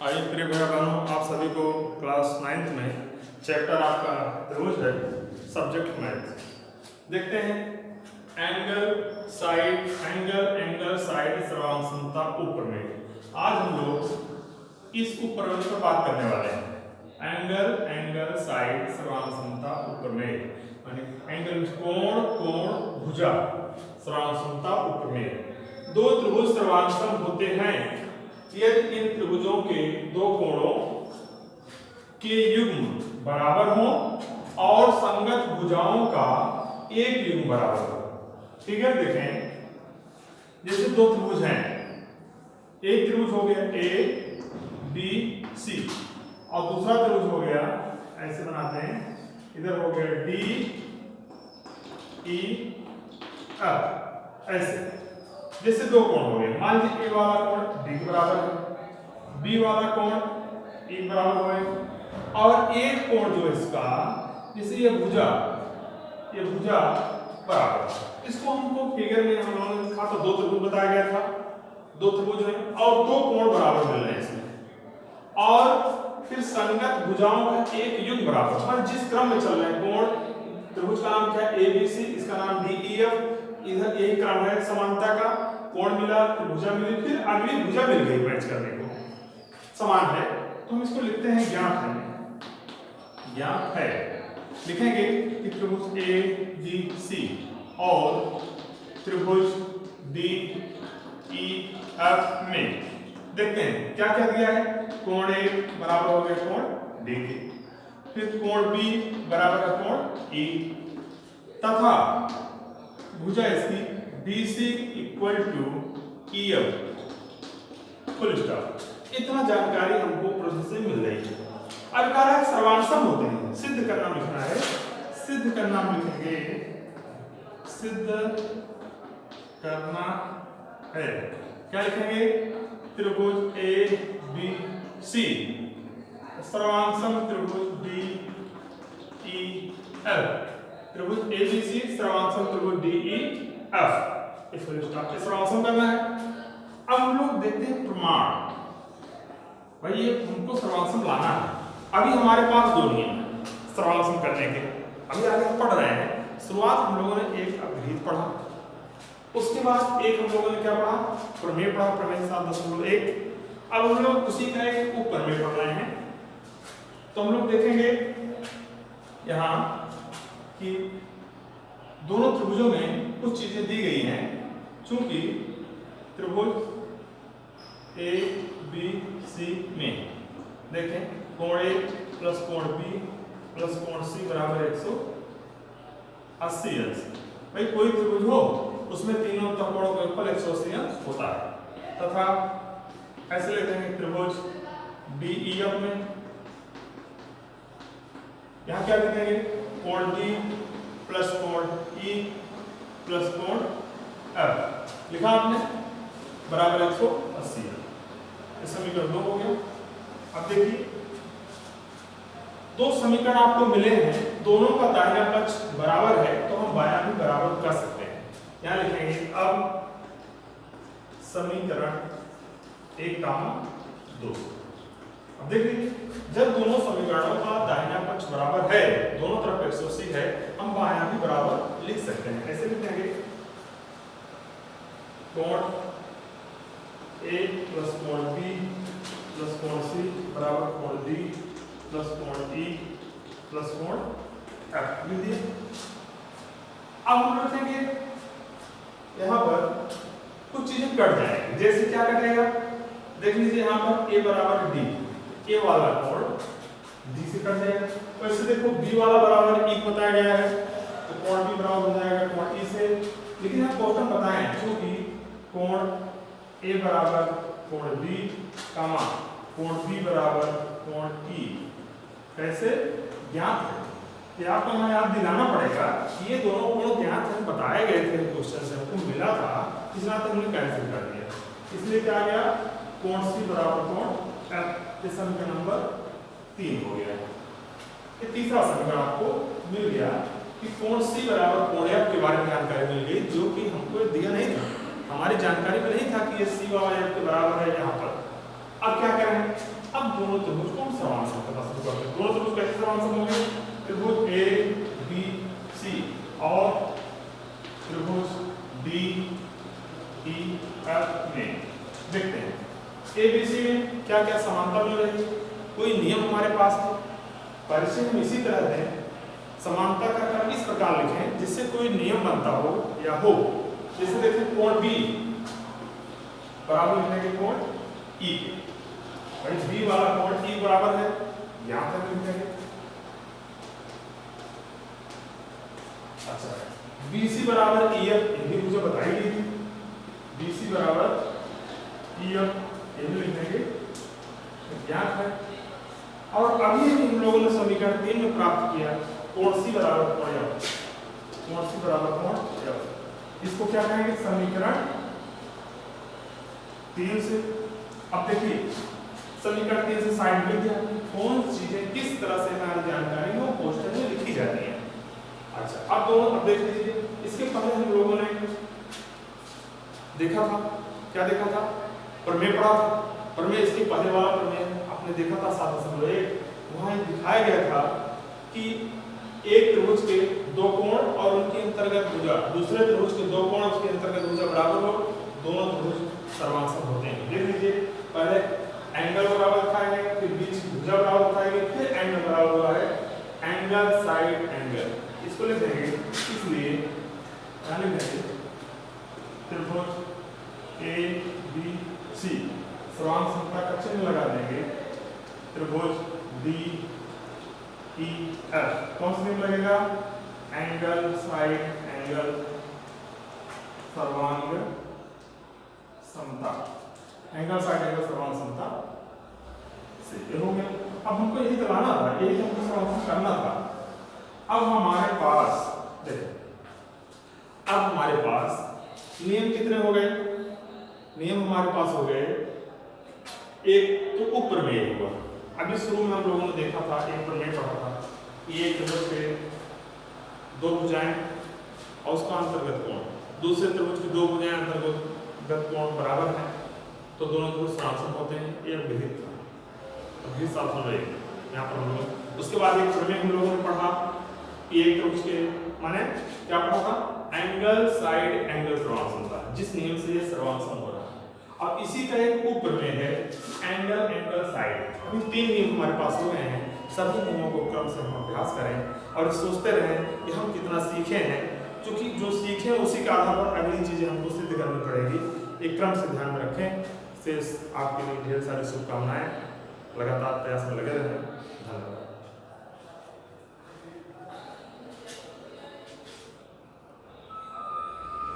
आइए प्रिय भाई बहनों, आप सभी को क्लास 9th में चैप्टर आपका त्रिभुज है, सब्जेक्ट मैथ। देखते हैं एंगल साइड सर्वांग समता उपप्रमेय। आज हम लोग इस उपप्रमेय पर बात करने वाले हैं। एंगल साइड सर्वांग समता उपप्रमेय यानी एंगल कोण भुजा सर्वांग समता उपप्रमेय। दो त्रिभुज सर्वांगसम होते हैं यदि इन त्रिभुजों के दो कोणों के युग्म बराबर हों और संगत भुजाओं का एक युग्म बराबर हो। ठीक है, देखें जैसे दो त्रिभुज हैं, एक त्रिभुज हो गया ए बी सी और दूसरा त्रिभुज हो गया, ऐसे बनाते हैं, इधर हो गया डी ई एफ। ऐसे जैसे दो कोण हो गए, मान लीजिए ए वाला कोण डी के बराबर है, बी वाला कोण ई के बराबर है और एक कोण जो इसका, जैसे ये भुजा बराबर है। इसको हमको फिगर में हम लोगों ने लिखा था, दो त्रिभुज बताया गया था, दो त्रिभुज हैं और दो कोण बराबर मिल रहे हैं इसमें, और फिर संगत भुजाओं का एक युग्म बराबर, मतलब जिस क्रम में चल रहे हैं कोण, त्रिभुज का नाम क्या है ए बी सी, इसका नाम डी ई एफ, इधर यही क्रम है समानता का, कोण मिला फिर भुजा मिली, फिर अगली भुजा मिल गई मैच करने को, समान है, तो हम इसको लिखते हैं ज्ञात है। लिखेंगे कि त्रिभुज ए बी सी और त्रिभुज डी ई एफ में देखते हैं क्या क्या दिया है। कोण ए बराबर हो गया कोण डी के, फिर कोण बी बराबर है कोण ई, तथा भुजा इसकी BC equal to EF full stop. इतना जानकारी हमको प्रोसेस से मिल रही है। अब कह रहा है सर्वांगसम होते हैं, सिद्ध करना लिखना है, सिद्ध करना लिखेंगे, सिद्ध करना है, क्या लिखेंगे, त्रिभुज ए बी सी सर्वांगसम त्रिभुज डी ई एफ, त्रिभुज ए बी सी सर्वांगसम त्रिभुज डी ई एफ, इस सर्वांगसम करना है। अब हम लोग देखते हैं प्रमाण, भाई ये हमको सर्वांगसम लाना है। अभी हमारे पास दो नियम है सर्वांगसम करने के, अभी आगे हम पढ़ रहे हैं। शुरुआत हम लोगों ने एक अभिहित पढ़ा, उसके बाद एक हम लोगों ने क्या पढ़ा, प्रमेय पढ़ा, प्रमेय के साथ 10.1। अब हम लोग उसी का एक उपप्रमेय पढ़ रहे हैं। तो हम लोग देखेंगे यहाँ कि दोनों त्रिभुजों में कुछ चीजें दी गई हैं। चूंकि त्रिभुज ए बी सी में देखें कोण ए प्लस कोण बी प्लस कोण सी बराबर 180 अंश। भाई कोई त्रिभुज हो उसमें तीनों कोणों का योगफल 180 अंश होता है। तथा ऐसे लेते हैं त्रिभुज डी ई एफ में, यहाँ क्या लिखेंगे, कोण डी प्लस कोण ई प्लस कोण एफ, लिखा आपने, बराबर 180। इस समीकरण 2 हो गया। अब देखिए दो समीकरण आपको मिले हैं, दोनों का दाहिना पक्ष बराबर है तो हम बायां भी बराबर कर सकते हैं। यहाँ लिखेंगे अब समीकरण 1, 2। अब देखिए जब दोनों समीकरणों का दाहिना पक्ष बराबर है, दोनों तरफ 180 है, हम बायां भी बराबर लिख सकते हैं। ऐसे लिखेंगे कोण ए प्लस कोण बी प्लस कोण सी बराबर कोण डी प्लस कोण ई प्लस कोण एफ लिख दिए। अब हम रखेंगे यहाँ पर कुछ चीजें कट जाएंगी, जैसे क्या कटेगा, देख लीजिए यहाँ पर ए बराबर डी, ए वाला कोण डी से कट जाएगा। वैसे देखो बी वाला बराबर ई बताया गया है तो कोण बी बराबर हो जाएगा कोण ई से। लेकिन आप क्वेश्चन बताएं चूंकि कोण ए बराबर कोण बी कामा कोण बी बराबर कोण ई कैसे ज्ञात है, कि आपको यहाँ याद दिलाना पड़ेगा कि ये दोनों कोण ज्ञात है, बताए गए थे क्वेश्चन से, हमको मिला था, इस बात हमने कैंसिल कर दिया। इसलिए क्या आ गया, कोण सी बराबर कोण एफ, ये समीकरण नंबर 3 हो गया। ये तीसरा समीकरण आपको मिल गया कि कोण सी बराबर कोण एफ के बारे में जानकारी मिल गई, जो कि हमको दिया नहीं था, हमारी जानकारी में नहीं था कि ये सी वाला एफ के बराबर है यहाँ पर। अब क्या करें, अब दोनों त्रिभुज कौन समान समता शुरू करते हैं। दोनों त्रिभुज कैसे समान सम होंगे? त्रिभुज ए बी सी और त्रिभुज डी ई एफ में देखते हैं ए बी सी में क्या क्या समानता मिल रही है। कोई नियम हमारे पास है, परिचय हम इसी तरह दें, समानता का क्रम इस प्रकार लिखें जिससे कोई नियम बनता हो या हो। जैसे देखें कोण बी बराबर लिखेंगे कोण ई के, भाई बी वाला कोण ई बराबर है, यहां तक लिखेंगे। अच्छा BC बराबर EF, ये भी मुझे बताई गई थी, BC बराबर EF ये भी लिखेंगे, ज्ञात है। और अभी हम लोगों ने समीकरण 3 में प्राप्त किया कोण C बराबर कोण F, कोण C बराबर कोण F, इसको क्या कहेंगे? समीकरण 3 से। अब देखिए समीकरण 3 से साइड में दिया कौन चीजें किस तरह से हमारी जानकारी में क्वेश्चन में लिखी जाती है। अच्छा अब दोनों अब देख लीजिए, इसके पहले हम लोगों ने देखा था, क्या देखा था? प्रमेय पढ़ा था। प्रमेय इसके पहले वाला प्रमेय आपने देखा था 7.1, वहां दिखाया गया था कि एक त्रिभुज के दो कोण और उनके अंतर्गत भुजा, दूसरे त्रिभुज के दो कोण उसके अंतर्गत भुजा बराबर हो, दोनों त्रिभुज सर्वांसम होते हैं। देख लीजिए पहले एंगल बराबर दिखाएंगे, फिर बीच भुजा बराबर दिखाएंगे, फिर एंगल बराबर हुआ है एंगल साइड एंगल, इसको लिख देंगे। इसलिए यानी त्रिभुज ए बी सी सर्वांसमता का चिन्ह लगा देंगे, त्रिभुज डी ई एफ कौन सा नियम लगेगा? एंगल साइड एंगल सर्वांग समता, एंगल साइड एंगल सर्वांग समता से ये हो गया। अब हमको यही चलाना था, यही हमको सर्वांग करना था। अब हमारे पास देखो, अब हमारे पास नियम कितने हो गए? नियम हमारे पास हो गए, एक तो उपप्रमेय हुआ। अभी शुरू में हम लोगों ने देखा था, एक प्रमेय पढ़ा था कि एक त्रिभुज के दो भुजाएं और उसका अंतर्गत कोण, दूसरे त्रिभुज की दो भुजाएं अंतर्गत कोण बराबर है तो दोनों त्रिभुज समान होते हैं। ये विहित था, विहित 701 यहाँ पर हम लोग। उसके बाद एक प्रमेय हम लोगों ने पढ़ा कि एक त्रिभुज के माने क्या पढ़ा था? एंगल साइड एंगल सर्वांसमता, जिस नियम से ये सर्वांसम हो रहा है। अब इसी का एक उपप्रमेय है एंगल एंगल साइड। अभी 3 नियम हमारे पास हो गए हैं, सभी नियमों को क्रम से हम अभ्यास करें और सोचते रहें कि हम कितना सीखे हैं, क्योंकि जो सीखे उसी के आधार पर अगली चीजें हमको सिद्ध करनी पड़ेगी। एक क्रम से ध्यान में रखें। शेष आपके लिए ढेर सारी शुभकामनाएं, लगातार प्रयास में लगे रहें। धन्यवाद।